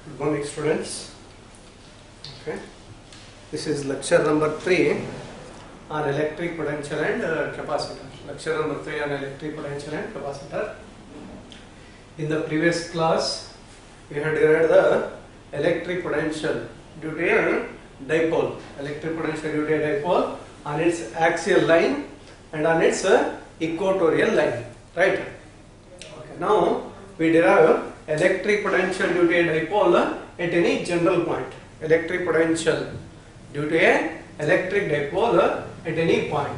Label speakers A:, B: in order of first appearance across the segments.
A: Good morning, students. Okay, this is lecture number 3 on electric potential and capacitor. Lecture number 3 on electric potential and capacitor. In the previous class, we had derived the electric potential due to a dipole. Electric potential due to a dipole on its axial line and on its equatorial line. Right? Okay, now we derive electric potential due to a dipole at any general point. Electric potential due to a electric dipole at any point.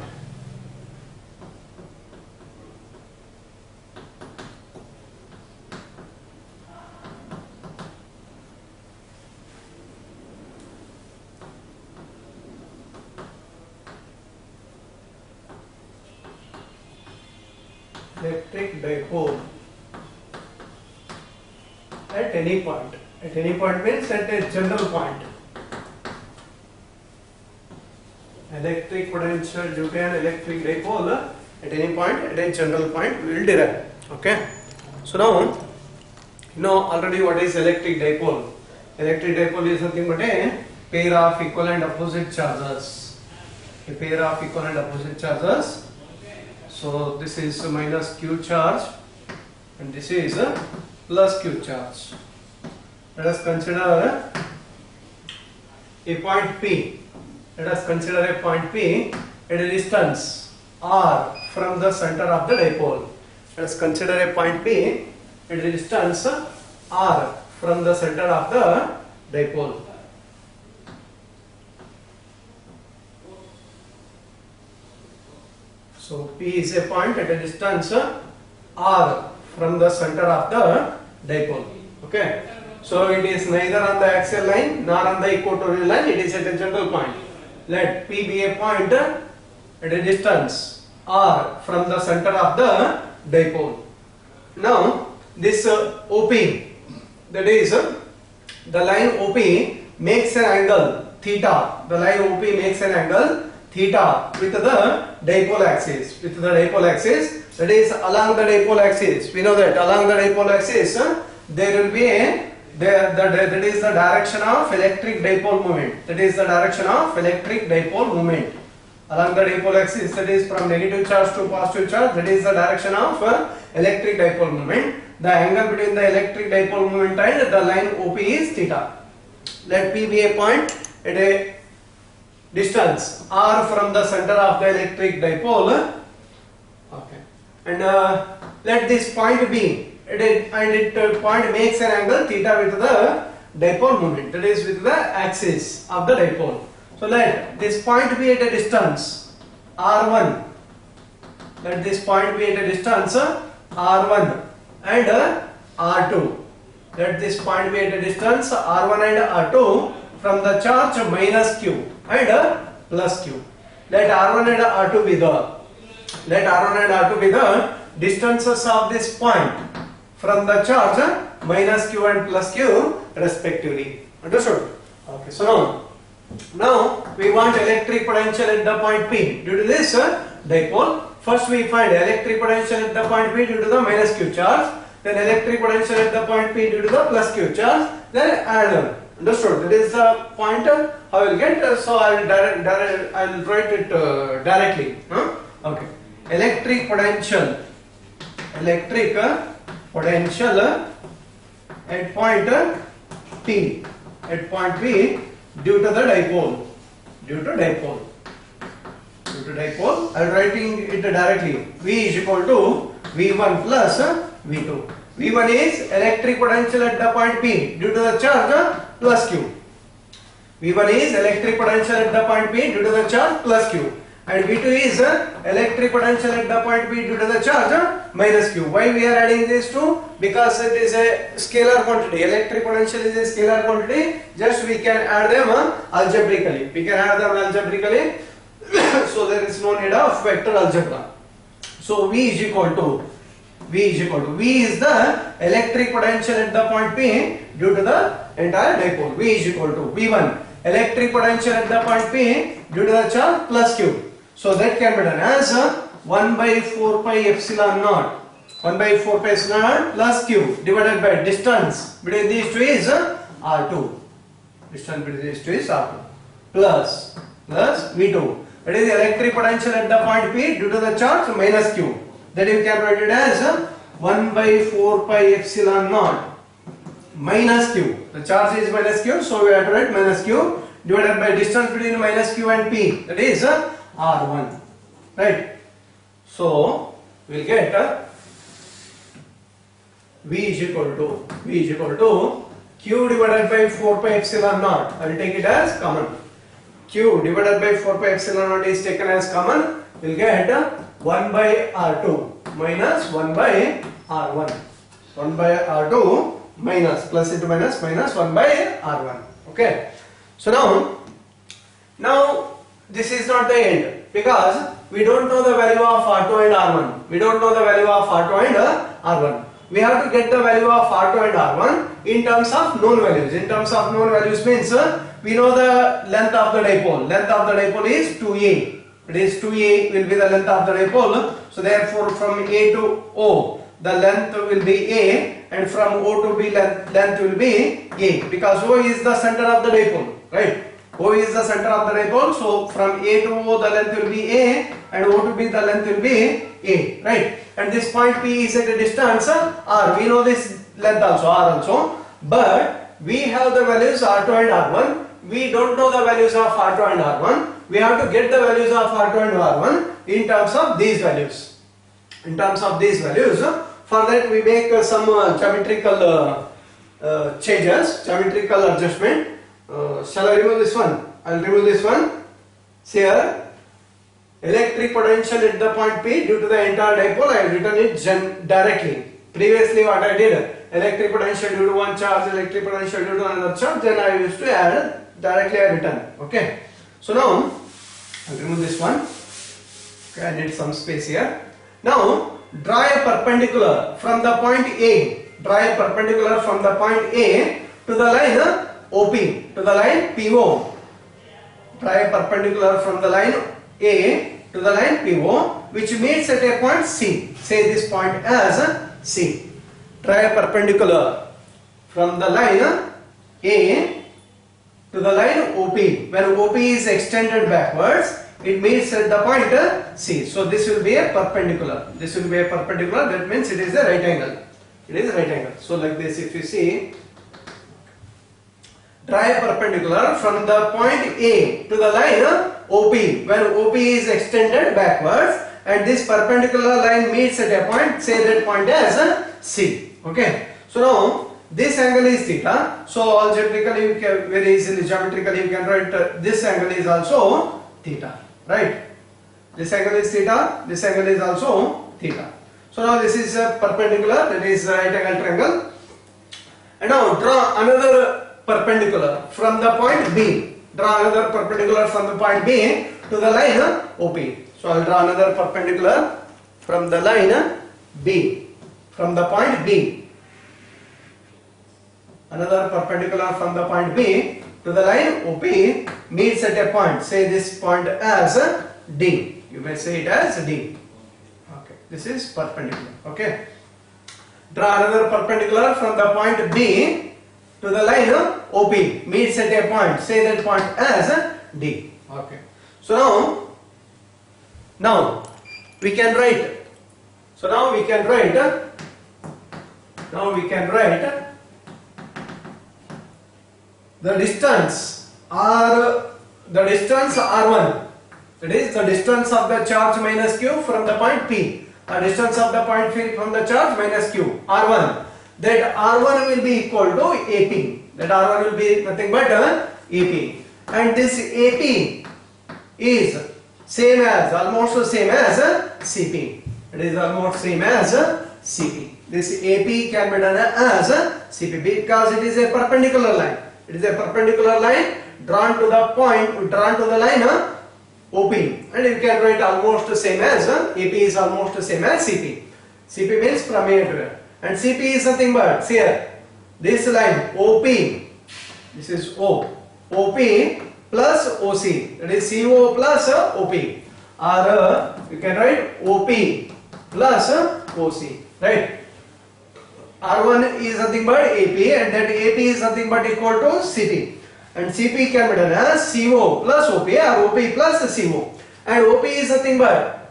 A: Electric dipole at any point. At any point means at a general point. Electric potential due to an electric dipole at any point, at a general point, we will derive. Okay. So now, you know already what is electric dipole. Electric dipole is nothing but a pair of equal and opposite charges. A pair of equal and opposite charges. So this is minus q charge and this is plus q charge. Let us consider a point P. Let us consider a point P at a distance r from the center of the dipole. Let us consider a point P at a distance r from the center of the dipole. So P is a point at a distance r from the center of the dipole. Okay. So it is neither on the axial line nor on the equatorial line. It is at a general point. Let P be a point at a distance r from the center of the dipole. Now this OP, that is the line OP makes an angle theta. The line OP makes an angle theta with the dipole axis. With the dipole axis, that is along the dipole axis. We know that along the dipole axis there will be a that is the direction of electric dipole moment. That is the direction of electric dipole moment. Along the dipole axis, that is from negative charge to positive charge, that is the direction of electric dipole moment. The angle between the electric dipole moment and the line OP is theta. Let P be a point at a distance r from the center of the electric dipole. Okay. And let this point be point makes an angle theta with the dipole moment, that is with the axis of the dipole. So let this point be at a distance r1. Let this point be at a distance r1 and r2. Let this point be at a distance r1 and r2 from the charge minus q and plus q. Let r1 and r2 be the distances of this point from the charge minus q and plus q respectively. Understood? Okay. So now we want electric potential at the point P due to this dipole. First we find electric potential at the point P due to the minus q charge. Then electric potential at the point P due to the plus q charge. Then add them. Understood? That is the point I will get. So I will write it directly. Okay. Electric potential at point P. At point P due to the dipole. Due to dipole, I am writing it directly. V is equal to V1 plus V2. V1 is electric potential at the point P due to the charge plus Q. V1 is electric potential at the point P due to the charge plus Q. And V2 is electric potential at the point P due to the charge minus Q. Why we are adding these two? Because it is a scalar quantity. Electric potential is a scalar quantity. Just we can add them algebraically. So there is no need of vector algebra. So V is the electric potential at the point P due to the entire dipole. V is equal to V1 electric potential at the point P due to the charge plus Q. So that can be done as 1 by 4 pi epsilon naught 1 by 4 pi epsilon naught plus q divided by distance between these two is R2. Distance between these two is R2 plus V2. That is the electric potential at the point P due to the charge minus Q. That you can write it as 1 by 4 pi epsilon naught minus Q. The charge is minus Q, so we have to write minus Q divided by distance between minus Q and P. That is R1. Right. So we'll get V is equal to Q divided by 4 pi epsilon naught. I will take it as common. Q divided by 4 pi epsilon naught is taken as common. We'll get 1 by R2 minus 1 by R1. 1 by R2 minus plus into minus 1 by R1. Okay. So now this is not the end because we don't know the value of R2 and R1. We don't know the value of R2 and R1. We have to get the value of R2 and R1 in terms of known values. In terms of known values means we know the length of the dipole. Length of the dipole is 2a. It is 2a will be the length of the dipole. So therefore from A to O the length will be A, and from O to B length will be A, because O is the center of the dipole, right? O is the center of the dipole, so from A to O the length will be A, and O to B the length will be A, right? And this point P is at a distance R. We know this length also, R also, but we have the values R2 and R1. We don't know the values of R2 and R1. We have to get the values of R2 and R1 in terms of these values. In terms of these values, for that we make some geometrical changes, geometrical adjustment. Shall I remove this one? I will remove this one. See here, electric potential at the point P due to the entire dipole, I have written it directly. Previously what I did, electric potential due to one charge, electric potential due to another charge, then I used to add directly I written. Okay. So now I will remove this one. Okay, I need some space here. Now draw a perpendicular from the point A. Draw a perpendicular from the point A to the line OP, to the line PO. Draw a perpendicular from the line A to the line PO, which meets at a point C. Say this point as C. Draw a perpendicular from the line A to the line OP. When OP is extended backwards, it meets at the point C. So this will be a perpendicular. This will be a perpendicular. That means it is a right angle. It is a right angle. So like this, if you see, draw a perpendicular from the point A to the line OP. When OP is extended backwards, and this perpendicular line meets at a point, say that point as C. Okay. So now this angle is theta. So algebraically you can very easily, geometrically you can write this angle is also theta. Right? This angle is theta. This angle is also theta. So now this is a perpendicular, that is right angle triangle. And now draw another perpendicular from the point B. Draw another perpendicular from the point B to the line OP. So I will draw another perpendicular from the line B, from the point B. Another perpendicular from the point B to the line OP meets at a point. Say this point as D. You may say it as D. Okay. This is perpendicular. Okay. Draw another perpendicular from the point B to the line OP meets at a point. Say that point as D. Okay. So now we can write. So now we can write. The distance R1. That is the distance of the charge minus Q from the point P. The distance of the point P from the charge minus Q. R1. That R1 will be equal to AP. That R1 will be nothing but AP. And this AP is same as, almost the same as CP. It is almost same as CP. This AP can be done as CP because it is a perpendicular line. It is a perpendicular line drawn to the point, drawn to the line OP, and you can write almost the same as AP is almost the same as CP. CP means from here to here, and CP is nothing but, see here, this line OP, this is O, OP plus OC, that is CO plus OP, or you can write OP plus OC, right? R1 is nothing but AP, and that AP is nothing but equal to CP. And CP can be done as CO plus OP or OP plus CO. And OP is nothing but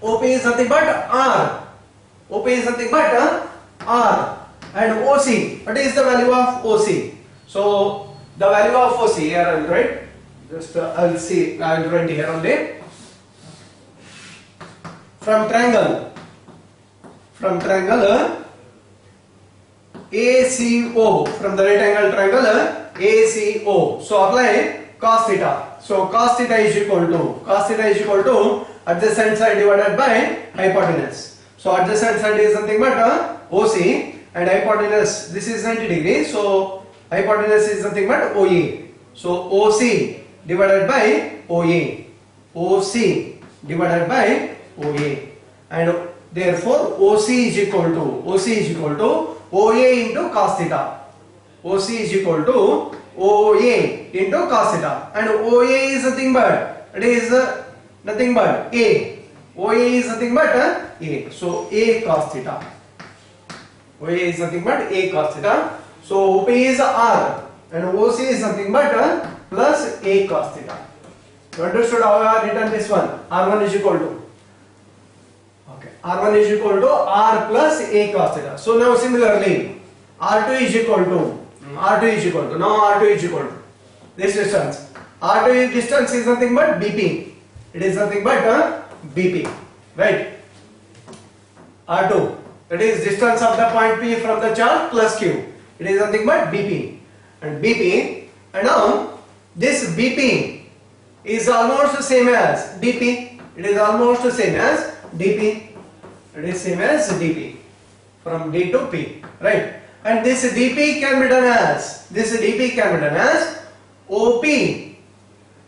A: R. OP is nothing but R. And OC, what is the value of OC? So the value of OC here I'll write. Just I'll write here only. From triangle ACO, from the right angle triangle ACO. So apply cos theta. So cos theta is equal to adjacent side divided by hypotenuse. So adjacent side is nothing but OC, and hypotenuse, this is 90 degrees. So hypotenuse is nothing but OA. So OC divided by OA. OC divided by OA. And therefore OC is equal to OA into cos theta. OC is equal to OA into cos theta. And OA is nothing but, it is nothing but A. OA is nothing but A. So A cos theta. OA is nothing but A cos theta. So OP is R and OC is nothing but plus A cos theta. You understood how I have written this one? R1 is equal to, okay, R1 is equal to R plus A cos theta. So now similarly R2 is equal to this distance. R2 distance is nothing but BP. It is nothing but BP, right? R2, that is distance of the point P from the chart plus Q. It is nothing but BP. And now this BP is almost the same as DP. It is almost the same as DP. It is same as DP from D to P, right? And this DP can be done as OP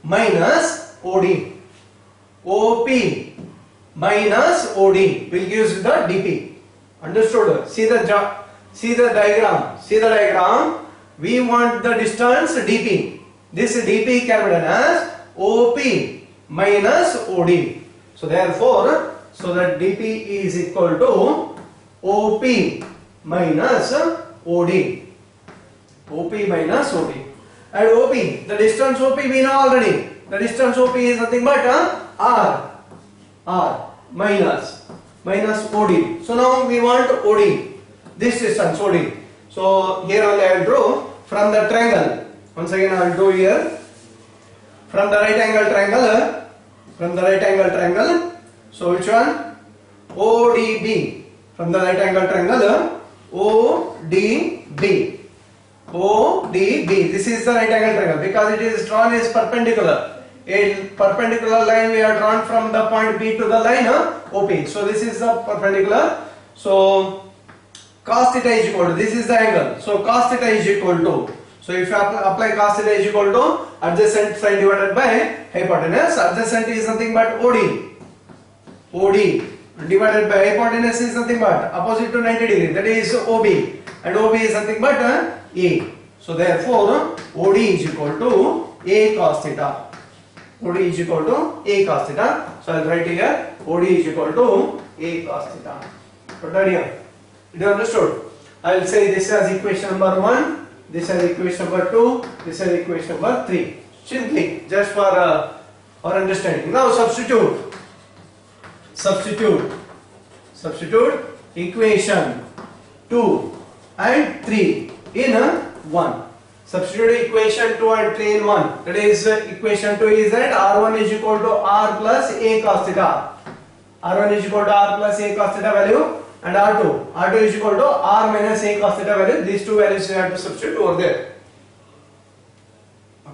A: minus OD. OP minus OD will give the DP. Understood? See the diagram. We want the distance DP. This DP can be done as OP minus OD. So therefore, so that DP is equal to OP minus OD. OP minus OD. And OP, the distance OP we know already. The distance OP is nothing but R minus OD. So now we want OD. This distance OD. So here only I will draw from the triangle. Once again I will draw here. From the right angle triangle. So which one? ODB. From the right angle triangle ODB. This is the right angle triangle because it is drawn as perpendicular. A perpendicular line we have drawn from the point B to the line OP. So this is the perpendicular. So cos theta is equal to, this is the angle. So cos theta is equal to, so if you apply cos theta is equal to adjacent side divided by hypotenuse. Adjacent is nothing but OD divided by hypotenuse is nothing but opposite to 90 degree, that is OB, and OB is nothing but A. So therefore OD is equal to A cos theta. OD is equal to A cos theta. So I will write here OD is equal to A cos theta. Put that here. Did you understood? I will say this as equation number 1, this as equation number 2, this as equation number 3. Simply just for our understanding. Now substitute equation 2 and 3 in 1. Substitute equation 2 and 3 in 1. That is equation 2 is that R1 is equal to R plus A cos theta. R1 is equal to R plus A cos theta value, and R2 is equal to R minus A cos theta value. These two values you have to substitute over there.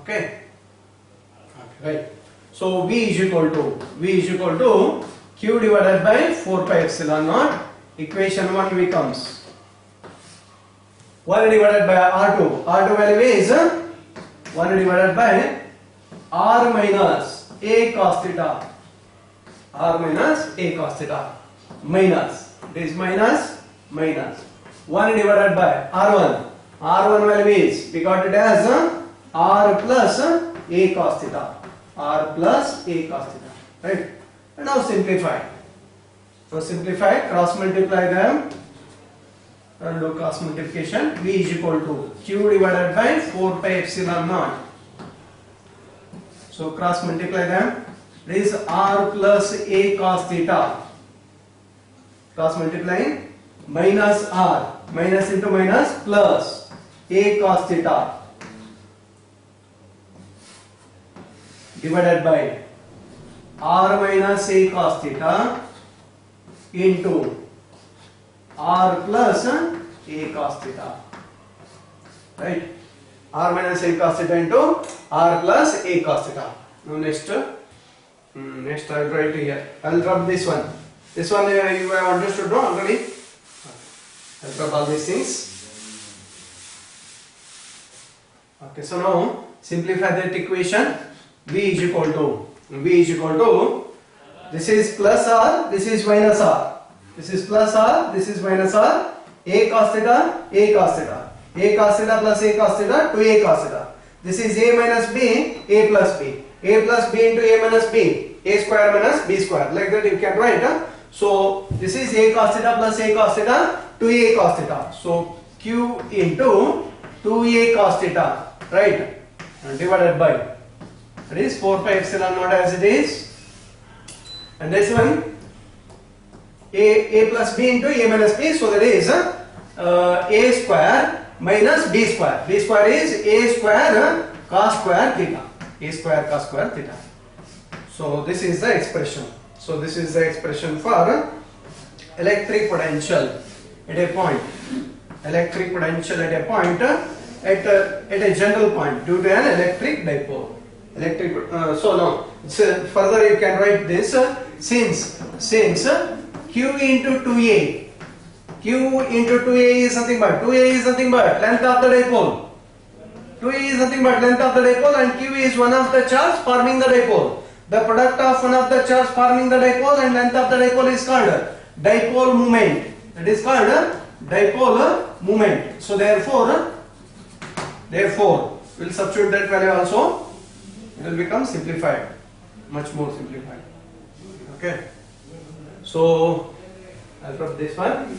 A: Okay, right. So V is equal to Q divided by 4 pi epsilon naught. Equation 1 becomes 1 divided by R2. R2 value is 1 divided by R minus A cos theta. R minus A cos theta. Minus. It is minus. 1 divided by R1. R1 value is, we got it as R plus A cos theta. R plus A cos theta. Right? And now simplify. Cross multiply them. and do cross multiplication. V is equal to Q divided by 4 pi epsilon naught. So cross multiply them. It is R plus A cos theta. Cross multiplying minus R, minus into minus plus A cos theta divided by R minus A cos theta into R plus A cos theta. Right? R minus A cos theta into R plus A cos theta. Now next I will write here. I will rub this one. This one you have understood no already. I will rub all these things. Okay, so now simplify that equation. V is equal to this is plus R, this is minus R. This is plus R, this is minus R. A cos theta, A cos theta. A cos theta plus A cos theta to A cos theta. This is A minus B, A plus B. A plus B into A minus B. A square minus B square. Like that you can write. So this is A cos theta plus A cos theta to A cos theta. So Q into 2A cos theta. Right? And divided by. It is 4 pi epsilon naught as it is. And this one A plus B into A minus B. So that is A square minus B square. B square is A square cos square theta. A square cos square theta. So this is the expression. So this is the expression for electric potential at a point. Electric potential at a point at a general point due to an electric dipole. So now further you can write this since Q into 2A. Q into 2A is nothing but length of the dipole. 2A is nothing but length of the dipole and Q is one of the charge forming the dipole. The product of one of the charge forming the dipole and length of the dipole is called dipole moment. It is called dipole moment. So therefore we'll substitute that value also. It will become simplified, much more simplified. Okay. So I'll drop this one.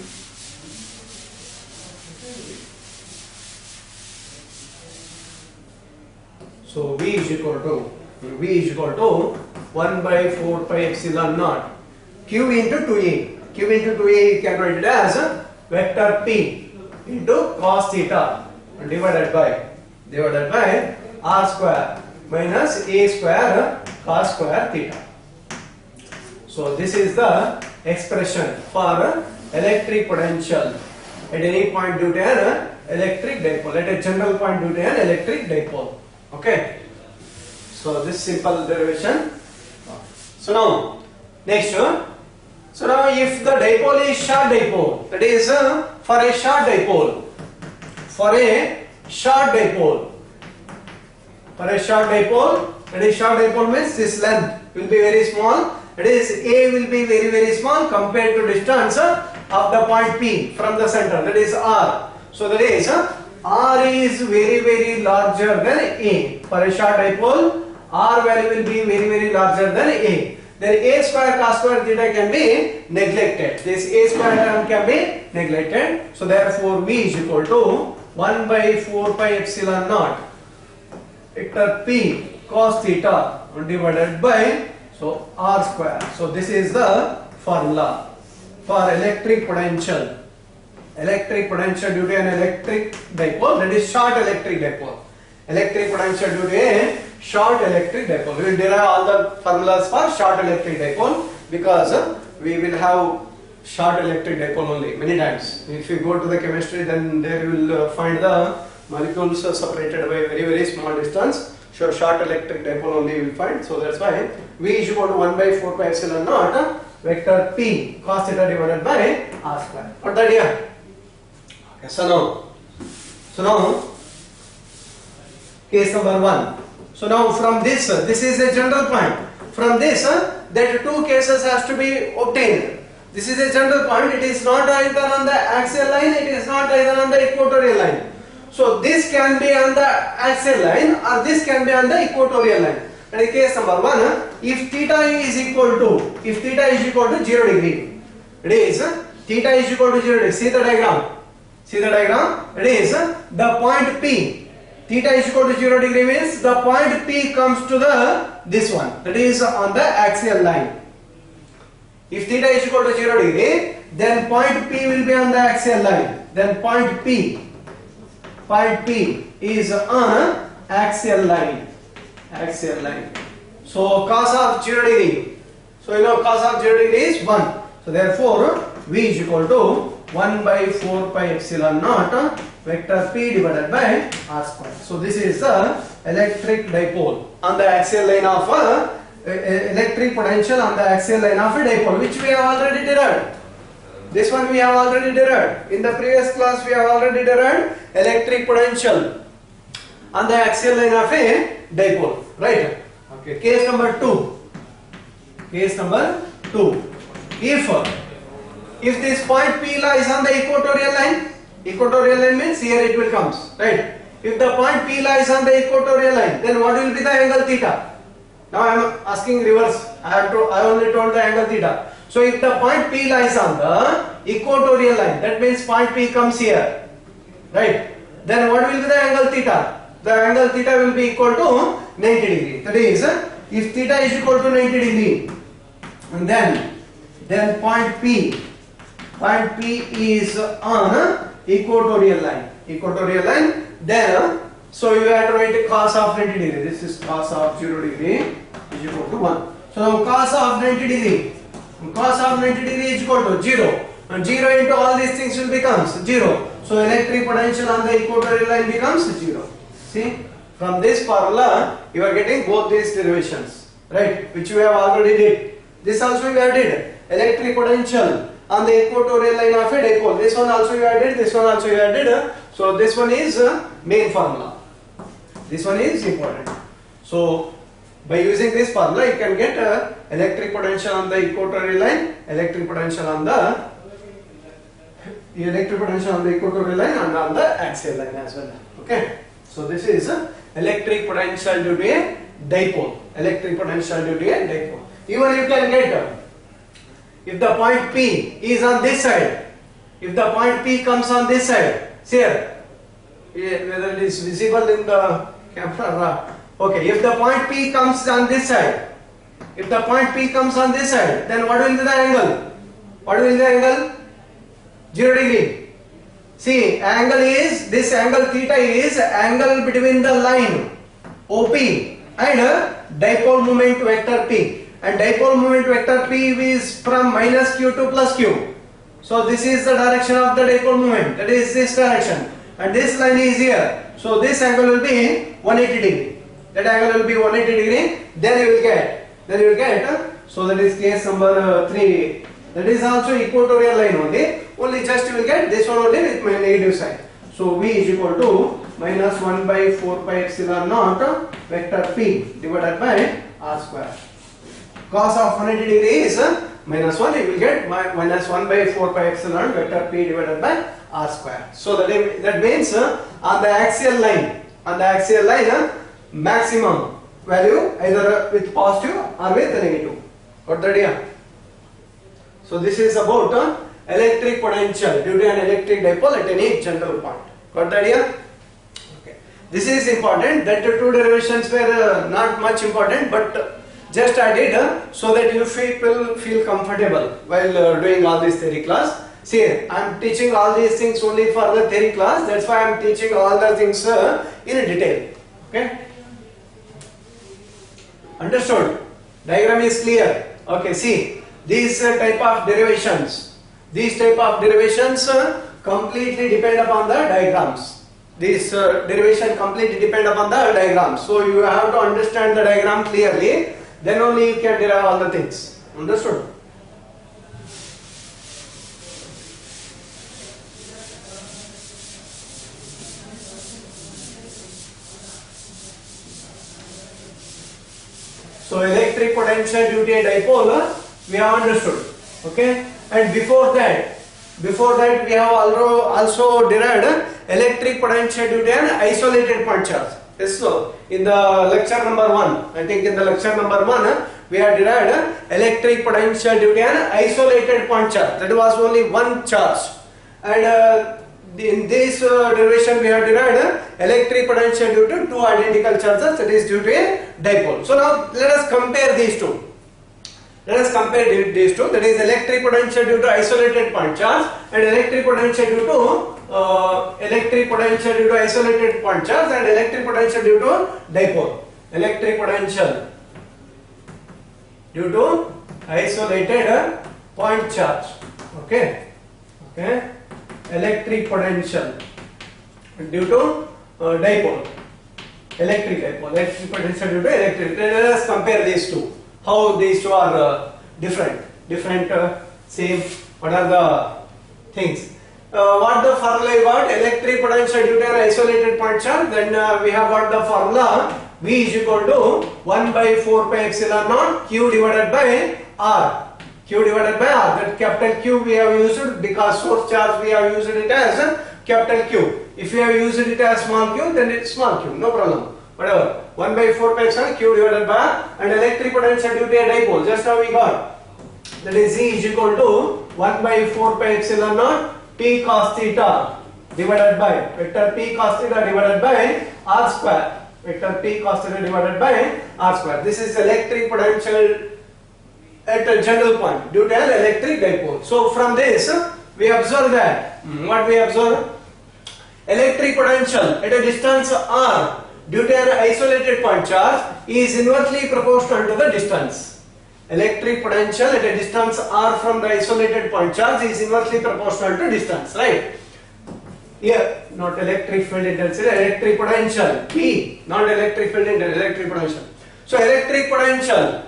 A: So V is equal to 1 by 4 pi epsilon naught Q into 2A. Q into 2A you can write it as vector P into cos theta divided by R square minus A square cos square theta. So this is the expression for electric potential at any point due to an electric dipole, at a general point due to an electric dipole. Okay. So this simple derivation. So now next, so now if the dipole is short dipole, that is for a short dipole, that is short dipole means this length will be very small. That is A will be very very small compared to distance of the point P from the center, that is R. So that is R is very very larger than A. For a short dipole, R value will be very very larger than A. Then A square cos square theta can be neglected. This A square term can be neglected. So therefore V is equal to 1 by 4 pi epsilon naught vector P cos theta divided by R square. So this is the formula for electric potential. Electric potential due to an electric dipole, that is short electric dipole. Electric potential due to a short electric dipole. We will derive all the formulas for short electric dipole because we will have short electric dipole only many times. If you go to the chemistry, then there you will find the molecules separated by very very small distance. So short electric dipole only you will find. So that's why V is equal to 1 by 4 pi epsilon naught vector P cos theta divided by R square. Got the idea? Okay, so now case number 1. So now from this is a general point. From this that two cases has to be obtained. This is a general point. It is not either on the axial line, it is not either on the equatorial line. So this can be on the axial line or this can be on the equatorial line. And in case number 1, if theta is equal to 0 degree, it is theta is equal to 0 degree. See the diagram. See the diagram? It is the point P. Theta is equal to 0 degree means the point P comes to this one. That is on the axial line. If theta is equal to 0 degree, then point P will be on the axial line. Then point P is on axial line. So cos of 0 degree. So you know cos of 0 degree is 1. So therefore V is equal to 1 by 4 pi epsilon naught vector P divided by R square. So this is the electric dipole on the axial line of electric potential on the axial line of a dipole, which we have already derived. This one we have already derived. In the previous class we have already derived electric potential on the axial line of a dipole. Right? Okay. Case number 2. If this point P lies on the equatorial line means here it will comes, right? If the point P lies on the equatorial line, then what will be the angle theta? Now I am asking reverse. I only told the angle theta. So if the point P lies on the equatorial line, that means point P comes here, right? Then what will be the angle theta? The angle theta will be equal to 90 degree. That is, if theta is equal to 90 degree, and then point P is on equatorial line. Then so you have to write cos of 90 degree. This is cos of 0 degree is equal to 1. So cos of 90 degree is equal to 0. And 0 into all these things will becomes 0. So electric potential on the equatorial line becomes 0. See, from this formula you are getting both these derivations, right? Which we have already did. This also we have did. Electric potential on the equatorial line of a dipole. This one also you have did. This one also you have did. So this one is main formula. This one is important. So by using this formula you can get electric potential on the equatorial line, electric potential on the equatorial line and on the axial line as well. Okay. So this is electric potential due to a dipole. Even you can get if the point P is on this side, if the point P comes on this side, see here, whether it is visible in the camera. Okay, if the point P comes on this side, then what will be the angle? 0 degree. See, angle is, this angle theta is angle between the line OP and dipole moment vector P. And dipole moment vector P is from minus q to plus q. So this is the direction of the dipole moment. That is this direction. And this line is here. So this angle will be 180 degree. That angle will be 180 degree. Then you will get. So that is case number 3. That is also equatorial line only. Only just you will get this one only with my negative sign. So V is equal to minus 1 by 4 pi epsilon naught vector P divided by R square. Cos of 180 degree is minus 1. You will get minus 1 by 4 pi epsilon vector P divided by R square. So that means on the axial line, maximum value either with positive or with negative. Got the idea? So this is about electric potential due to an electric dipole at any central point. Got the idea? Okay. This is important. That the two derivations were not much important, but just I did so that you people feel comfortable while doing all this theory class. See, I am teaching all these things only for the theory class. That's why I am teaching all the things in detail. Okay? Understood? Diagram is clear. Okay, see, these type of derivations completely depend upon the diagrams. These derivation completely depend upon the diagram. So you have to understand the diagram clearly. Then only you can derive all the things. Understood? So electric potential due to a dipole we have understood. Okay? And before that we have also derived electric potential due to an isolated point charge. Yes, so in the lecture number 1, I think in the lecture number 1 we have derived electric potential due to an isolated point charge. That was only one charge, and in this derivation we have derived electric potential due to two identical charges, that is due to a dipole. So now let us compare these two. Let us compare these two, that is electric potential due to isolated point charge and electric potential due to isolated point charge and electric potential due to dipole. Electric potential due to isolated point charge. Okay. Electric potential due to dipole. Electric potential due to electric. Let us compare these two. How these two are different, same. What are the things? What the formula we got? Electric potential due to an isolated point charge. Then we have got the formula V is equal to 1 by 4 pi epsilon naught Q divided by R. Q divided by R. That capital Q we have used because source charge we have used it as capital Q. If we have used it as small q, then it's small q. No problem. Whatever. 1 by 4 pi epsilon Q divided by R, and electric potential due to a dipole. Just now we got. That is Z is equal to 1 by 4 pi epsilon naught P cos theta divided by vector P cos theta divided by R square. Vector P cos theta divided by R square. This is electric potential at a general point due to an electric dipole. So from this we observe that what we observe, electric potential at a distance R due to an isolated point charge is inversely proportional to the distance. Electric potential at a distance R from the isolated point charge is inversely proportional to distance, right? Here, not electric field intensity, electric potential P, not electric field intensity, electric potential. So electric potential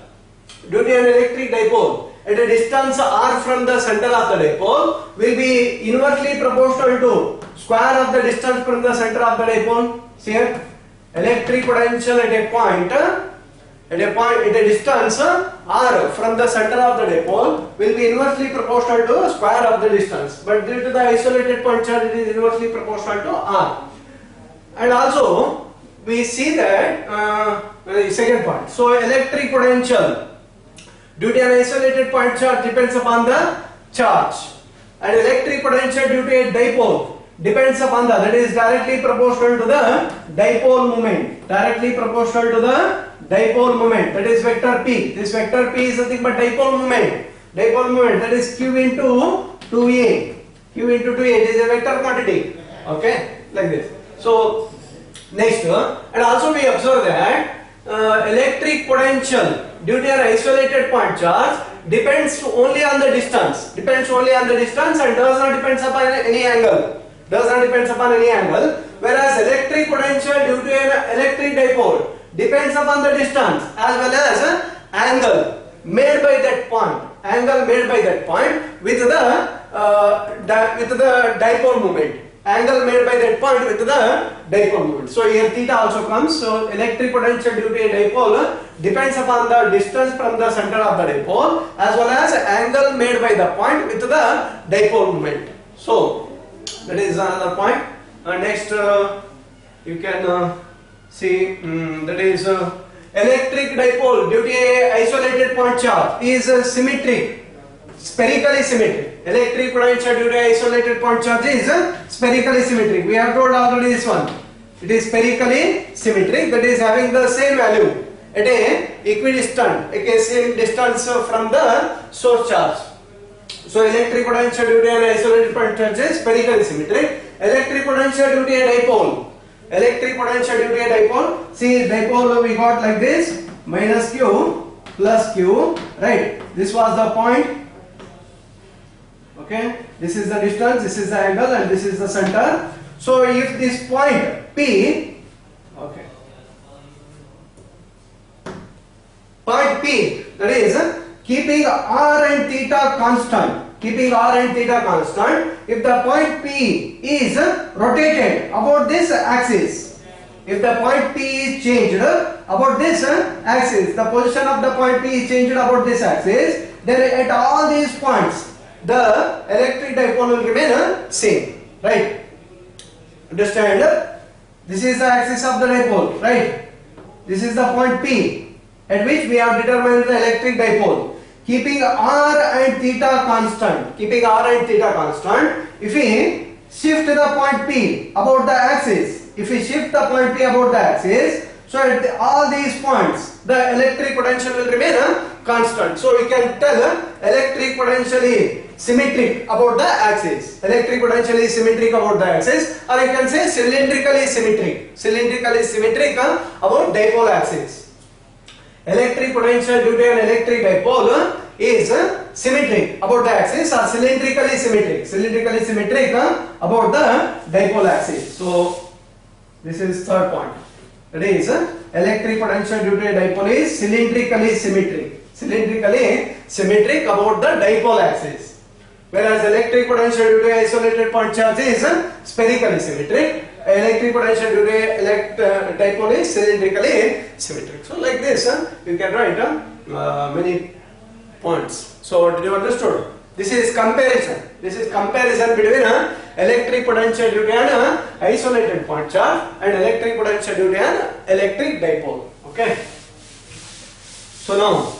A: due to an electric dipole at a distance R from the center of the dipole will be inversely proportional to square of the distance from the center of the dipole. See here, electric potential at a distance R from the center of the dipole will be inversely proportional to square of the distance, but due to the isolated point charge it is inversely proportional to R. And also we see that second point. So electric potential due to an isolated point charge depends upon the charge, and electric potential due to a dipole depends upon the, that is directly proportional to the dipole moment. Directly proportional to the dipole moment, that is vector P. This vector P is nothing but dipole moment. Dipole moment, that is Q into 2A. Q into 2A, it is a vector quantity. Okay, like this. So next, and also we observe that electric potential due to an isolated point charge depends only on the distance. Depends only on the distance and does not depend upon any angle. Does not depend upon any angle. Whereas electric potential due to an electric dipole depends upon the distance as well as angle made by that point. Angle made by that point with the dipole moment. Angle made by that point with the dipole moment. So here theta also comes. So electric potential due to a dipole depends upon the distance from the center of the dipole as well as angle made by the point with the dipole moment. So that is another point. Next you can see that is electric dipole due to a isolated point charge is symmetric. Spherically symmetric. Electric potential due to isolated point charge is spherically symmetric. We have told already this one. It is spherically symmetric, that is having the same value at a equidistant, same distance from the source charge. So electric potential due to an isolated point charge is spherically symmetric. Electric potential due to a dipole. Electric potential due to a dipole. See, dipole we got like this, minus Q plus Q, right? This was the point. Okay, this is the distance, this is the angle, and this is the center. So if this point P, okay, point P, that is keeping R and theta constant, if the point P is rotated about this axis, if the point P is changed about this axis, the position of the point P is changed about this axis, then at all these points the electric dipole will remain same, right? Understand? This is the axis of the dipole, right? This is the point P at which we have determined the electric dipole. Keeping R and theta constant, if we shift the point P about the axis, if we shift the point P about the axis, so at all these points the electric potential will remain constant. So we can tell electric potential is symmetric about the axis. Electric potential is symmetric about the axis, or you can say cylindrically symmetric. Cylindrically symmetric about dipole axis. Electric potential due to an electric dipole is symmetric about the axis or cylindrically symmetric. Cylindrically symmetric about the dipole axis. So this is third point. That is electric potential due to a dipole is cylindrically symmetric. Cylindrically symmetric about the dipole axis. Whereas electric potential due to isolated point charge is spherically symmetric. Electric potential due to dipole is cylindrically symmetric. So like this you can write many points. So did you understood? This is comparison. This is comparison between electric potential due to an isolated point charge and electric potential due to an electric dipole. Okay. So now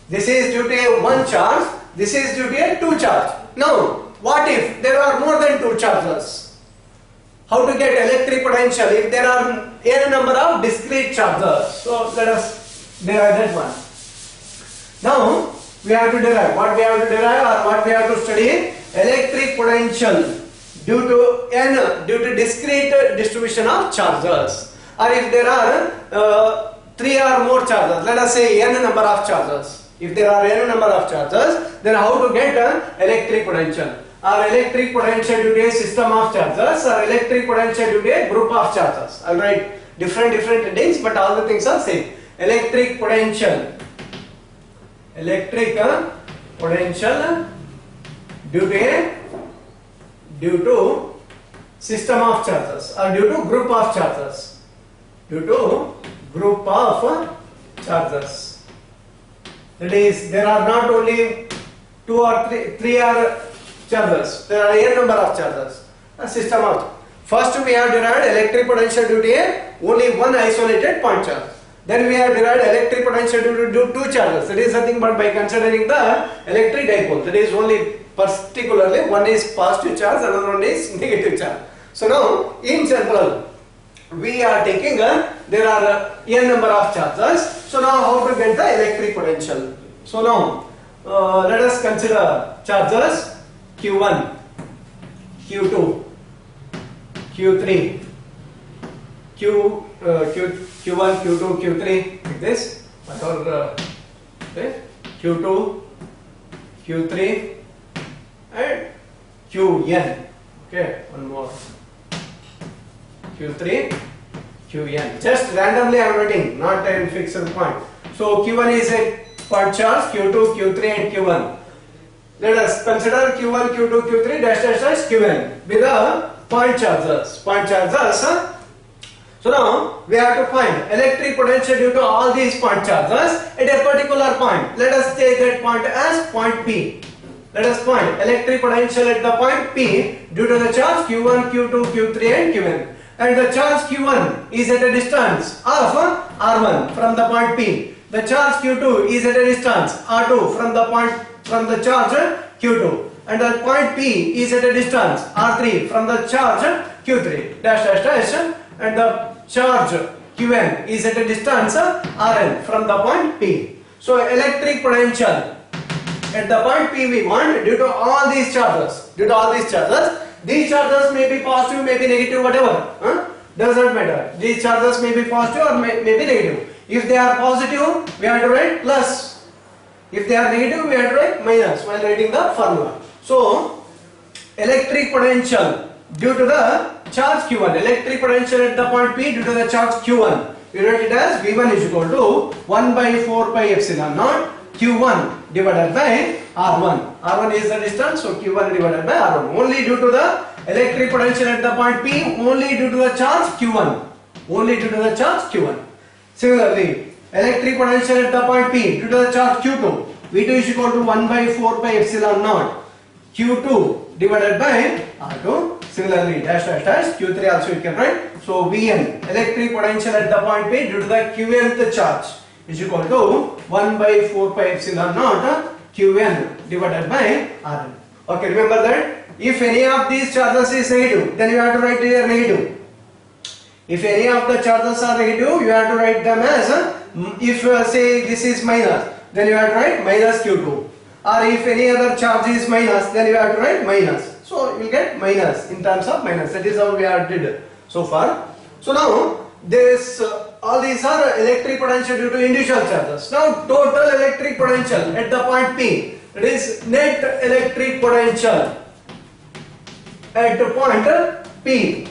A: this is due to a one charge. This is due to a two charge. Now what if there are more than two charges? How to get electric potential if there are n number of discrete charges? So let us derive that one. Now we have to derive what we have to derive or what we have to study. Electric potential due to n, due to discrete distribution of charges, or if there are three or more charges, let us say n number of charges. If there are n number of charges, then how to get electric potential? Or electric potential due to a system of charges, or electric potential due to a group of charges. I'll write different headings, but all the things are same. Electric potential. Electric potential due to system of charges, or due to group of charges. Due to group of charges. That is, there are not only two or three are charges, there are n number of charges. A system of. First we have derived electric potential due to a only one isolated point charge. Then we have derived electric potential due to two charges. That is nothing but by considering the electric dipole. That is only particularly one is positive charge, another one is negative charge. So now in general we are taking there are n number of charges. So now how to get the electric potential? So now let us consider charges Q1, Q2, Q3, Q1, Q2, Q3 like this. Okay. Q2, Q3 and Qn. Okay, one more. Q3, Qn. Just randomly I am writing, not a fixed point. So Q1 is a point charge, Q2, Q3 and Q1. Let us consider Q1, Q2, Q3 dash dash dash Qn with the point charges. Point charges. So now we have to find electric potential due to all these point charges at a particular point. Let us take that point as point P. Let us find electric potential at the point P due to the charge Q1, Q2, Q3 and Qn. And the charge Q1 is at a distance of R1 from the point P. The charge Q2 is at a distance R2 from the charge Q2. And the point P is at a distance R3 from the charge Q3 dash dash dash. And the charge Qn is at a distance Rn from the point P. So electric potential at the point P we want due to all these charges. Due to all these charges. These charges may be positive, may be negative, whatever. Does not matter. These charges may be positive or may be negative. If they are positive, we have to write plus. If they are negative, we have to write minus while writing the formula. So, electric potential due to the charge Q1. Electric potential at the point P due to the charge Q1. We write it as V1 is equal to 1 by 4 pi epsilon naught Q1 divided by R1. R1 is the distance, so Q1 divided by R1. Only due to the electric potential at the point P, only due to the charge Q1. Only due to the charge Q1. Similarly, electric potential at the point P due to the charge Q2. V2 is equal to 1 by 4 pi epsilon naught Q2 divided by R2. Similarly, dash dash dash Q3 also you can write. So Vn, electric potential at the point P due to the Qnth charge is equal to 1 by 4 pi epsilon naught Qn divided by Rn. Okay, remember that If any of these charges is negative, then you have to write here negative. If any of the charges are negative, you have to write them as if say this is minus, then you have to write minus Q2. Or if any other charge is minus, then you have to write minus. So you will get minus in terms of minus. That is how we have did so far. So now this all these are electric potential due to individual charges. Now total electric potential at the point P, it is net electric potential at the point P.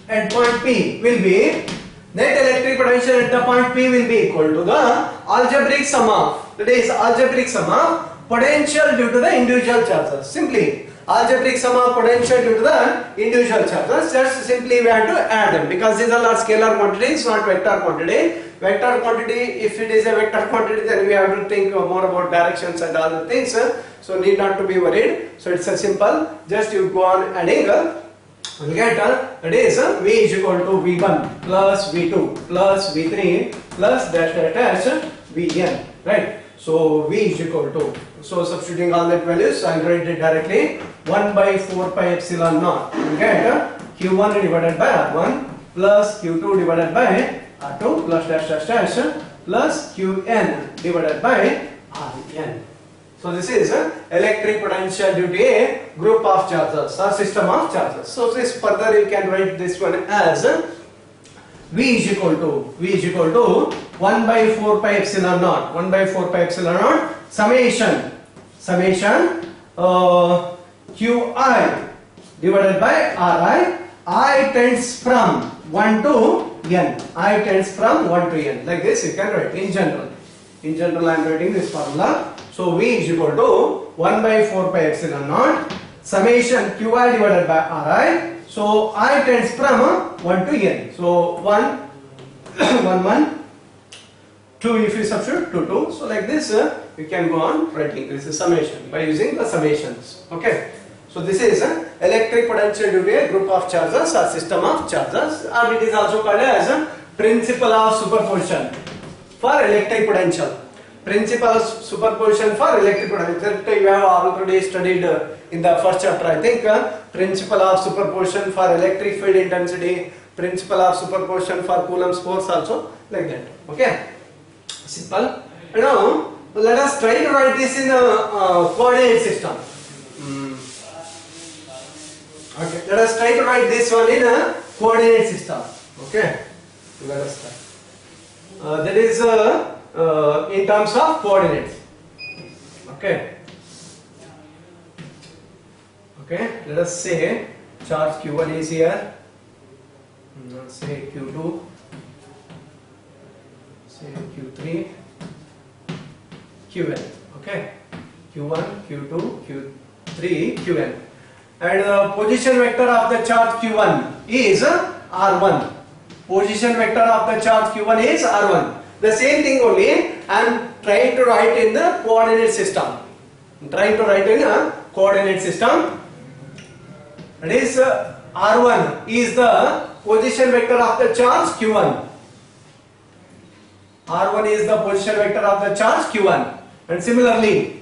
A: At point P will be net electric potential at the point P will be equal to the algebraic sum of, that is algebraic sum of potential due to the individual charges. Simply algebraic sum of potential due to the individual charges. Just simply we have to add them because these are not scalar quantities, not vector quantity. Vector quantity, if it is a vector quantity, then we have to think more about directions and other things. So need not to be worried. So it's a simple. Just you go on adding. We'll get that is V is equal to V1 plus V2 plus V3 plus dash dash dash Vn, right? So V is equal to, so substituting all that values, I'll write it directly 1 by 4 pi epsilon naught. We'll get Q1 divided by R1 plus Q2 divided by R2 plus dash dash dash plus Qn divided by Rn. So this is electric potential due to a group of charges or system of charges. So this further you can write this one as V is equal to 1 by 4 pi epsilon naught, 1 by 4 pi epsilon naught summation Qi divided by Ri. I tends from 1 to n. I tends from 1 to n. Like this you can write in general. In general I am writing this formula. So V is equal to 1 by 4 pi epsilon naught summation Qi divided by Ri. So I tends from 1 to n. So 1, 1, 1, 2 if you substitute 2, 2. So like this you can go on writing this is summation by using the summations. Okay. So this is electric potential due to a group of charges or system of charges, or it is also called as principle of superposition for electric potential. Principle of superposition for electric potential. You have already studied in the first chapter, I think. Principle of superposition for electric field intensity, principle of superposition for Coulomb's force, also like that. Okay, simple. Now let us try to write this in a coordinate system. Okay, let us try to write this one in a coordinate system. Okay, let us try. That is in terms of coordinates. Okay. Okay, let us say charge Q1 is here. Let's say Q2. Say Q3. Qn. Okay. Q1, Q2, Q3, Qn. And the position vector of the charge Q1 is R1. Position vector of the charge Q1 is R1. The same thing only I am trying to write in the coordinate system. Trying to write in a coordinate system. That is R1 is the position vector of the charge Q1. R1 is the position vector of the charge Q1. And similarly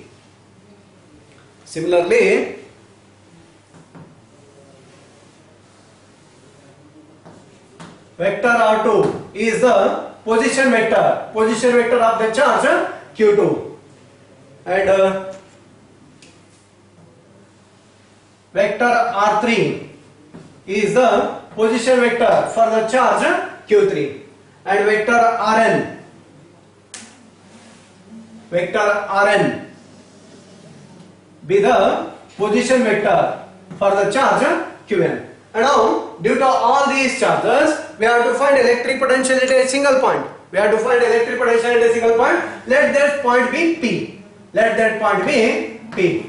A: vector R2 is the position vector of the charge Q2, and vector R3 is the position vector for the charge Q3, and vector Rn be the position vector for the charge Qn. And now, due to all these charges, we have to find electric potential at a single point. Let that point be P.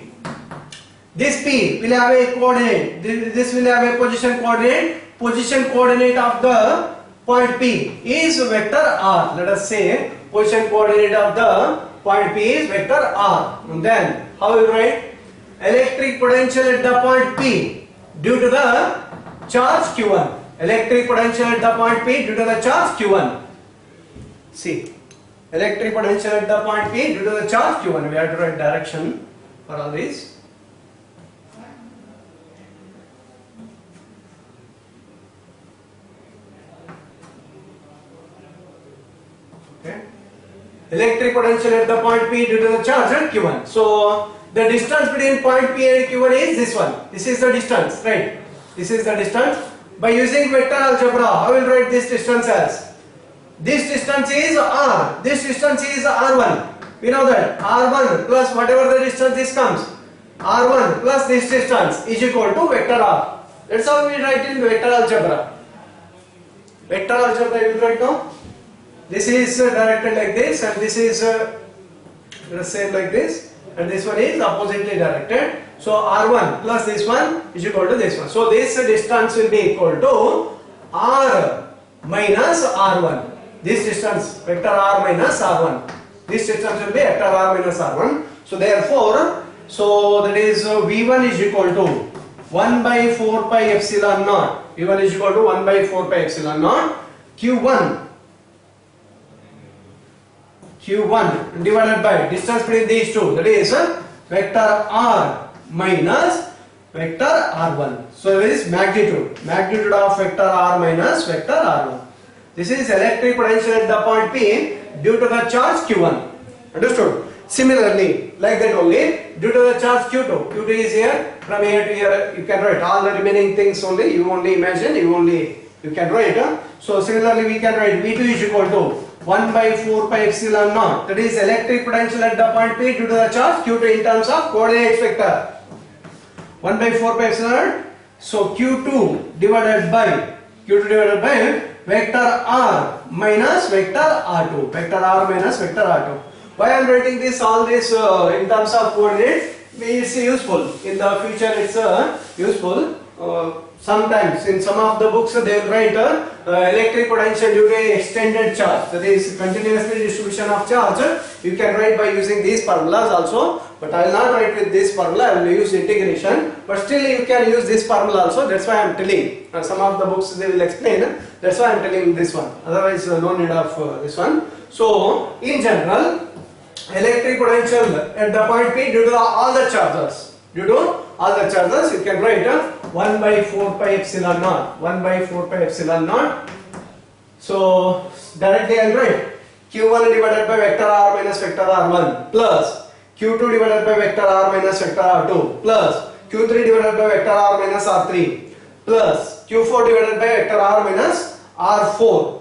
A: This P will have a coordinate. This will have a position coordinate. Position coordinate of the point P is vector R. Let us say position coordinate of the point P is vector R. And then, how will you write? Electric potential at the point P due to the charge Q1. Electric potential at the point P due to the charge Q1. See, electric potential at the point P due to the charge Q1. We have to write direction for all these. Okay. Electric potential at the point P due to the charge at Q1. So the distance between point P and Q1 is this one. This is the distance, right? This is the distance. By using vector algebra, I will write this distance as, this distance is R, this distance is R1. We know that R1 plus whatever the distance this comes, R1 plus this distance is equal to vector R. That's how we write in vector algebra. Vector algebra you will write now. This is directed like this, and this is let's say like this, and this one is oppositely directed. So R1 plus this one is equal to this one. So this distance will be equal to R minus R1. This distance, vector R minus R1. This distance will be vector R minus R1. So therefore, so that is V1 is equal to 1 by 4 pi epsilon naught. V1 is equal to 1 by 4 pi epsilon naught. Q1 divided by distance between these two, that is vector R minus vector R1. So it is magnitude of vector R minus vector R1. This is electric potential at the point P due to the charge Q1. Understood? Similarly, like that only, due to the charge Q2. Q2 is here, from here to here, you can write all the remaining things only, you only imagine, you can write. So similarly we can write V2 is equal to 1 by 4 pi epsilon naught. That is electric potential at the point P due to the charge Q2 in terms of coordinates vector. 1 by 4 pi epsilon naught. So Q2 divided by vector R minus vector R2. Vector R minus vector R2. Why I am writing this all this in terms of coordinates? It's useful. In the future it's useful. Sometimes in some of the books they will write electric potential due to extended charge. That is continuously distribution of charge. You can write by using these formulas also. But I will not write with this formula. I will use integration. But still you can use this formula also. That's why I am telling. Some of the books they will explain. That's why I am telling this one. Otherwise no need of this one. So in general, electric potential at the point P due to all the charges. Due to all the charges, you can write 1 by 4 pi epsilon naught. 1 by 4 pi epsilon naught. So directly I will write Q1 divided by vector R minus vector R1 plus Q2 divided by vector R minus vector R2 plus Q3 divided by vector R minus R3 plus Q4 divided by vector R minus R4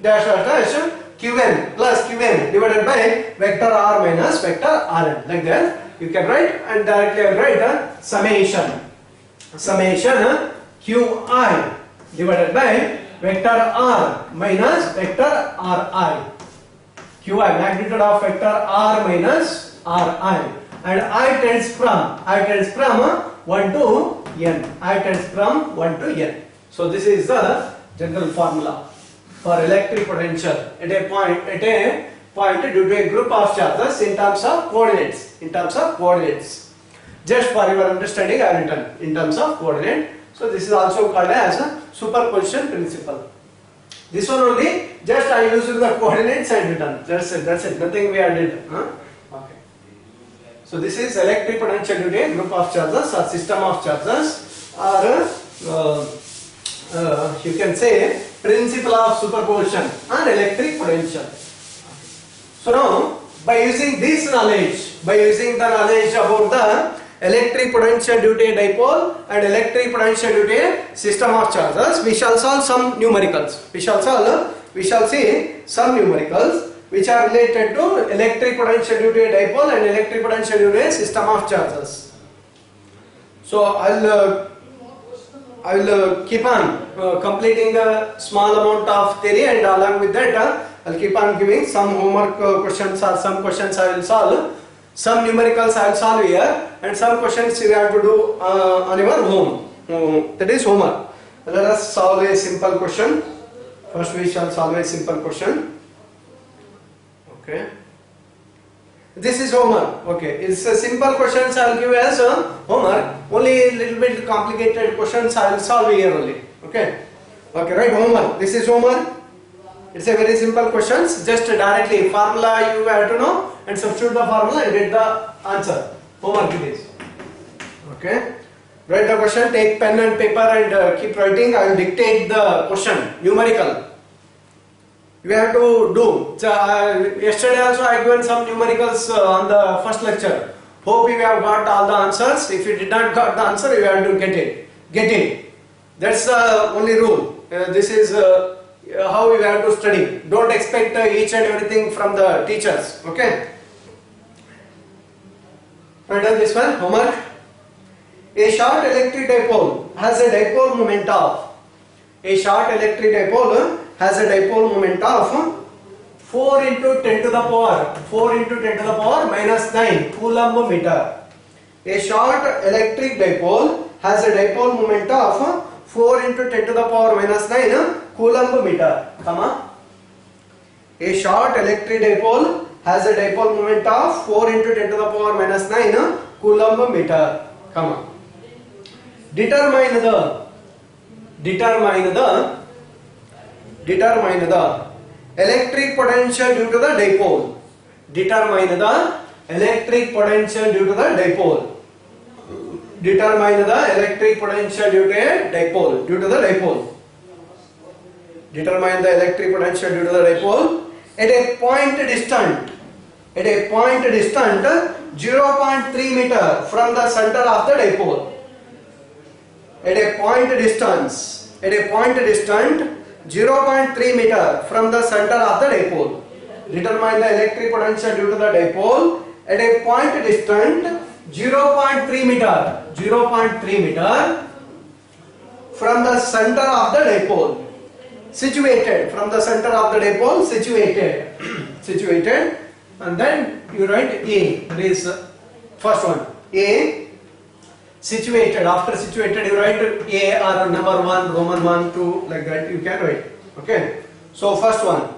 A: dash dash Qn plus Qn divided by vector R minus vector Rn. Like that you can write, and directly I will write summation Qi divided by vector R minus vector Ri. Qi, magnitude of vector R minus Ri, and I tends from 1 to n. I tends from 1 to n. So this is the general formula for electric potential at a point due to a group of charges in terms of coordinates. Just for your understanding, I have written in terms of coordinate. So this is also called as a superposition principle. This one only, just I used the coordinates and written. That's it. Nothing we added. Okay. So this is electric potential due to a group of charges or system of charges, or you can say principle of superposition and electric potential. So now, by using this knowledge, by using the knowledge about the electric potential due to a dipole and electric potential due to a system of charges, we shall solve some numericals. We shall see some numericals which are related to electric potential due to a dipole and electric potential due to a system of charges. So I will keep on completing a small amount of theory, and along with that I'll keep on giving some homework questions, or some questions I will solve. Some numericals I will solve here, and some questions you have to do on your home. That is homework. Let us solve a simple question. First we shall solve a simple question. Okay. This is homework. Okay. It's a simple questions I will give as homework. Only a little bit complicated questions I will solve here only. Okay. Okay. Right. Homework. This is homework. It's a very simple questions. Just directly formula you have to know and substitute the formula and get the answer. Homework it is. Okay. Write the question. Take pen and paper and keep writing. I will dictate the question. Numerical. you have to do. So, yesterday also I given some numericals on the first lecture. Hope you have got all the answers. If you did not got the answer, you have to get it. Get it. That's the only rule. This is how you have to study. Don't expect each and everything from the teachers. Okay. And then this one, homework. A short electric dipole has a dipole moment of. A short electric dipole has a dipole moment of 4 into 10 to the power 4 into 10 to the power minus 9 coulomb meter. A short electric dipole has a dipole moment of 4 into 10 to the power minus 9 coulomb meter, comma. A short electric dipole has a dipole moment of 4 into 10 to the power minus 9 coulomb meter, comma. Determine the electric potential due to the dipole. Determine the electric potential due to the dipole. Determine the electric potential due to a dipole. Due to the dipole. Determine the electric potential due to the dipole at a point distant. At a point distant 0.3 meter from the center of the dipole. At a point distance. At a point distant 0.3 meter from the center of the dipole. Determine the electric potential due to the dipole at a point distant 0.3 meter. 0.3 meter from the center of the dipole. Situated from the center of the dipole. Situated. Situated. And then you write A. That is first one. A. Situated. After situated, you write A or number 1, Roman 1, 2, like that. You can write. Okay. So first one.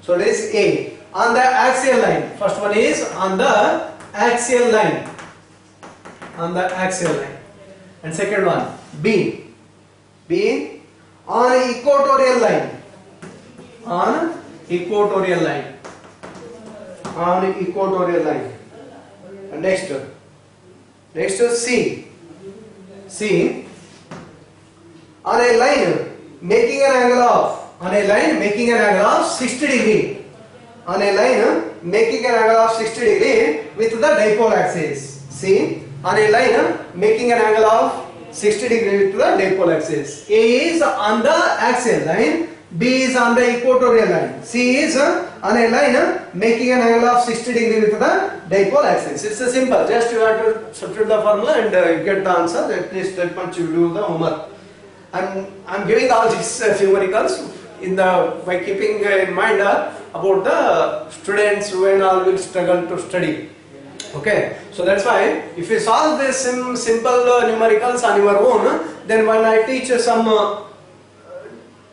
A: So it is A. On the axial line. First one is on the axial line. On the axial line. And second one B. B on equatorial line. On equatorial line. On equatorial line. And next C. C on a line making an angle of 60 degree. On a line making an angle of 60 degree with the dipole axis. C on a line making an angle of 60 degree with the dipole axis. A is on the axial line. B is on the equatorial line. C is on a line making an angle of 60 degree with the dipole axis. It's a simple. Just you have to substitute the formula and get the answer. At least that much you do the homework. I'm giving all these numericals by keeping in mind about the students who and all will struggle to study. Okay, so that's why if you solve this simple numericals on your own, then when I teach some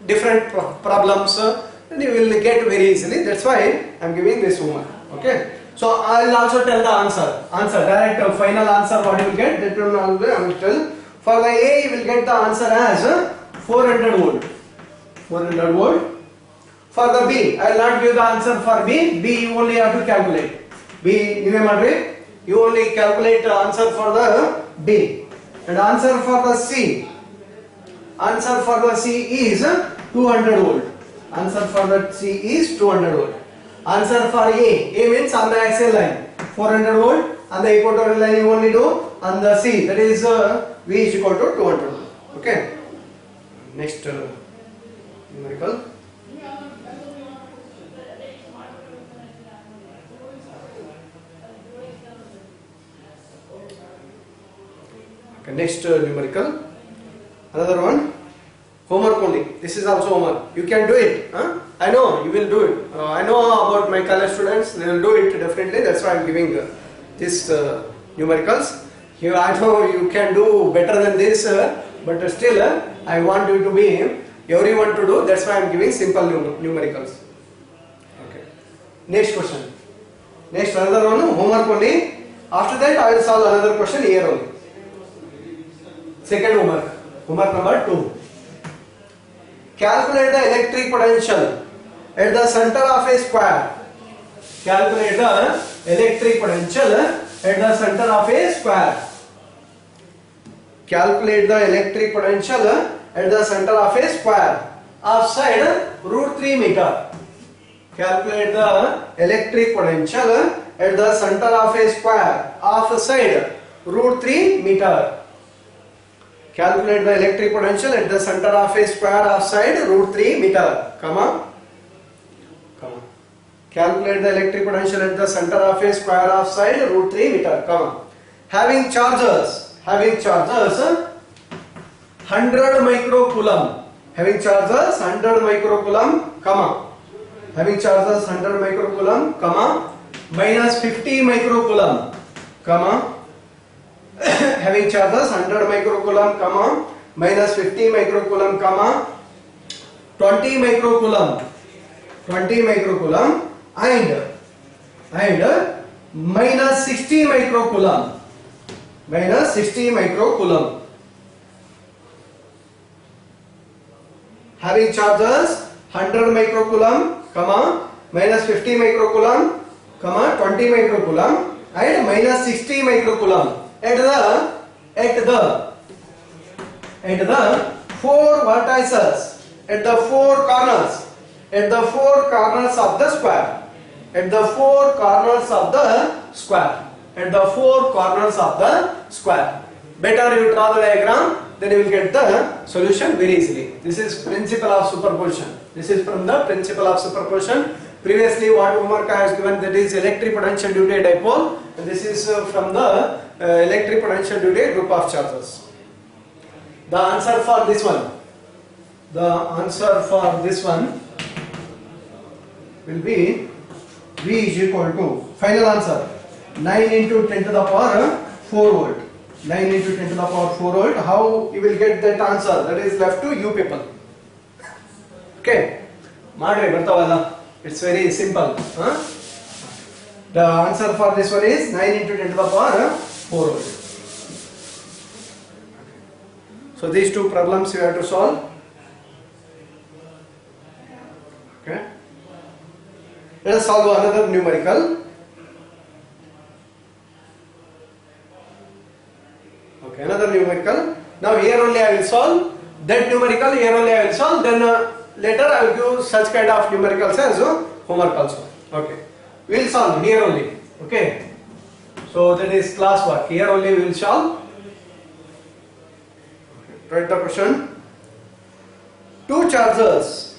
A: different problems, then you will get very easily. That's why I am giving this homework. Okay, so I will also tell the answer direct final answer what you will get, that will I will tell. For the A you will get the answer as 400 volt. 400 volt. For the B, I will not give the answer for B. B you only have to calculate. B you only calculate the answer for the B. And answer for the C. Answer for the C is 200 volt. Answer for the C is 200 volt. Answer for A means on the axial line 400 volt. On the equatorial line you only do on the C, that is V is equal to 200 volt. Okay. Next numerical. Okay, next numerical. Another one. Homework only. This is also homework. You can do it. Huh? I know you will do it. I know about my college students. They will do it definitely. That's why I am giving this numericals. Here I know you can do better than this, but still I want you to be everyone to do. That's why I am giving simple numericals. Okay. Next question. Next another one. Homework only. After that I will solve another question here only. Second homework. Homework number 2. Calculate the electric potential at the center of a square. Calculate the electric potential at the center of a square. Calculate the electric potential at the center of a square of side √3 meter. Calculate the electric potential at the center of a square of side root 3 meter. Calculate the electric potential at the center of a square of side root 3 meter. Comma. Calculate the electric potential at the center of a square of side root 3 meter. Comma. Having charges 100 microcoulomb. Having charges 100 microcoulomb, comma. Having charges 100 microcoulomb, comma, minus 50 microcoulomb, comma. Having charges 100 microcoulomb, comma, minus 50 microcoulomb, comma, 20 microcoulomb, and minus 60 microcoulomb, Having charges 100 microcoulomb, comma, minus 50 microcoulomb, comma, 20 microcoulomb, and minus 60 microcoulomb at the four vertices, at the four corners of the square, Better you draw the diagram, then you will get the solution very easily. This is principle of superposition. This is from the principle of superposition. Previously what homework I has given, that is electric potential due to a dipole, and this is from the electric potential due to a group of charges. The answer for this one will be V is equal to, final answer, 9 into 10 to the power 4 volt. 9 into 10 to the power 4 volt. How you will get that answer? That is left to you people. Okay. It's very simple. The answer for this one is 9 into 10 to the power 4 volt. So these two problems you have to solve. Okay. Let us solve another numerical. Okay, another numerical. Now here only I will solve that numerical. Here only I will solve. Then later I will give such kind of numericals as homework also. Okay. We will solve here only. Okay. So that is class work. Here only we will solve. Write the question. Two charges.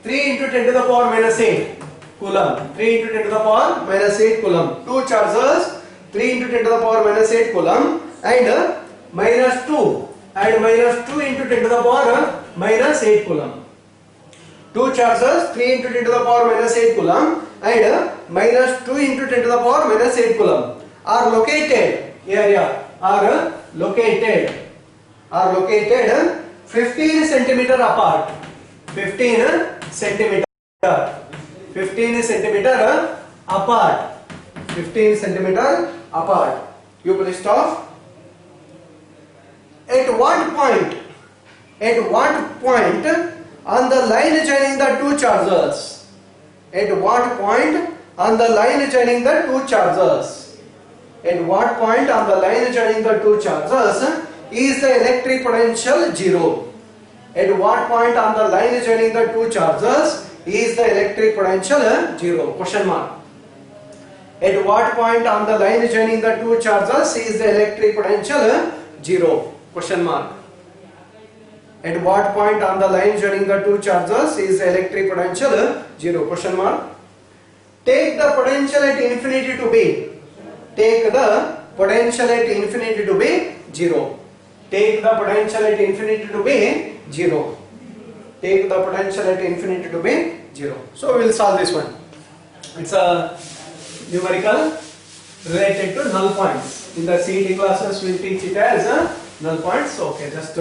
A: 3 into 10 to the power minus 8 coulomb. 3 into 10 to the power minus 8 coulomb. Two charges 3 into 10 to the power minus 8 coulomb and minus 2 into 10 to the power minus 8 coulomb. Two charges 3 into 10 to the power minus 8 coulomb and minus 2 into 10 to the power minus 8 coulomb are located 15 centimeter apart. 15 centimeter apart. You please stop. At what point on the line joining the two charges? At what point on the line joining the two charges? At what point on the line joining the two charges is the electric potential 0? At what point on the line joining the two charges is the electric potential 0? Question mark. At what point on the line joining the two charges is the electric potential 0? Question mark. At what point on the line joining the two charges is the electric potential 0? Question mark. Take the potential at infinity to be. Take the potential at infinity to be 0. Take the potential at infinity to be 0. Take the potential at infinity to be 0. So we will solve this one. It's a numerical related to null points. In the CET classes we will teach it as null points. Okay, just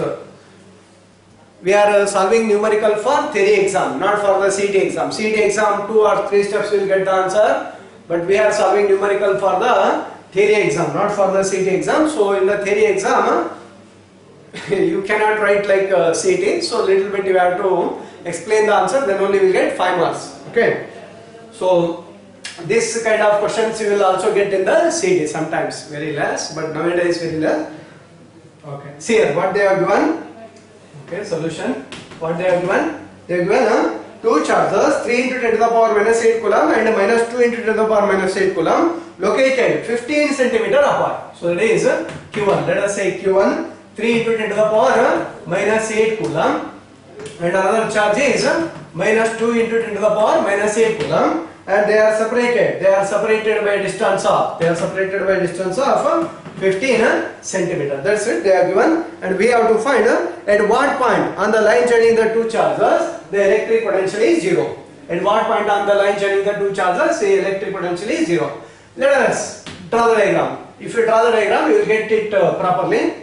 A: we are solving numerical for theory exam, not for the CET exam. CET exam 2 or 3 steps will get the answer, but we are solving numerical for the theory exam, not for the CET exam. So in the theory exam you cannot write like CET, so little bit you have to explain the answer, then only we will get 5 marks. Okay. So this kind of questions you will also get in the CET sometimes, very less, but nowadays very less. Okay. See here what they have given. Okay, solution. What they have given? They have given two charges, 3 into 10 to the power minus 8 coulomb and minus 2 into 10 to the power minus 8 coulomb, located 15 centimeter apart. So that is Q1. Let us say Q1, 3 into 10 to the power minus 8 coulomb, and another charge is minus 2 into 10 to the power minus 8 coulomb, and they are separated. They are separated by a distance of. They are separated by a distance of 15 centimeter. That's it. They are given, and we have to find at what point on the line joining the two charges the electric potential is zero. At what point on the line joining the two charges the electric potential is zero. Let us draw the diagram. If you draw the diagram, you will get it properly.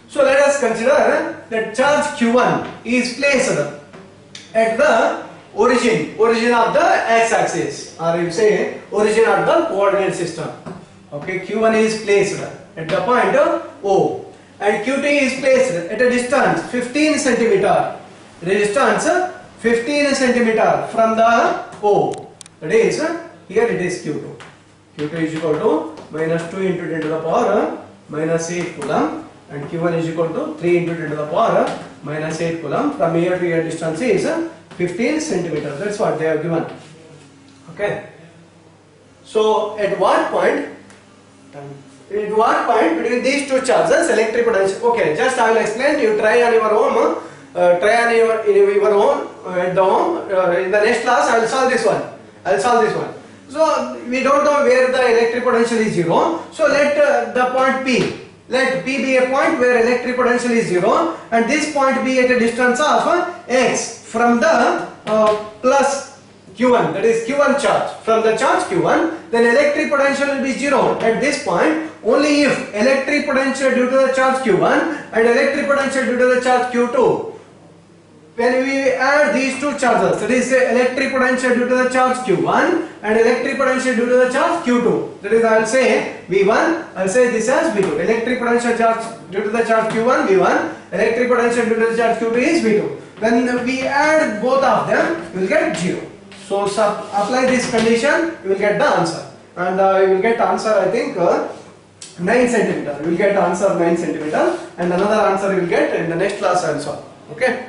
A: So let us consider that charge Q1 is placed at the origin of the x-axis, or you say origin of the coordinate system. Okay, Q1 is placed at the point O, and Q2 is placed at a distance 15 centimeter. The distance 15 centimeter from the O. That is, here it is Q2. Q2 is equal to minus 2 into 10 to the power minus 8 coulomb, and Q1 is equal to 3 into 10 to the power minus 8 coulomb. From here to here distance is 15 centimeter. That's what they have given. Okay. So at what point between these two charges electric potential? Okay, just I will explain. You try on your home. At the home. In the next class, I will solve this one. So we don't know where the electric potential is zero. So let the point P. Let P be a point where electric potential is zero, and this point be at a distance of x from the plus Q1, that is Q1 charge. From the charge Q1, then electric potential will be zero at this point only if electric potential due to the charge Q1 and electric potential due to the charge Q2. When we add these two charges, that is electric potential due to the charge Q1 and electric potential due to the charge Q2. That is, I will say V1, I will say this as V2. Electric potential charge due to the charge Q1, V1. Electric potential due to the charge Q2 is V2. When we add both of them, you will get 0. So apply this condition, you will get the answer. And you will get answer, I think 9 centimeter. You will get answer 9 centimeter, and another answer you will get in the next class also. Okay.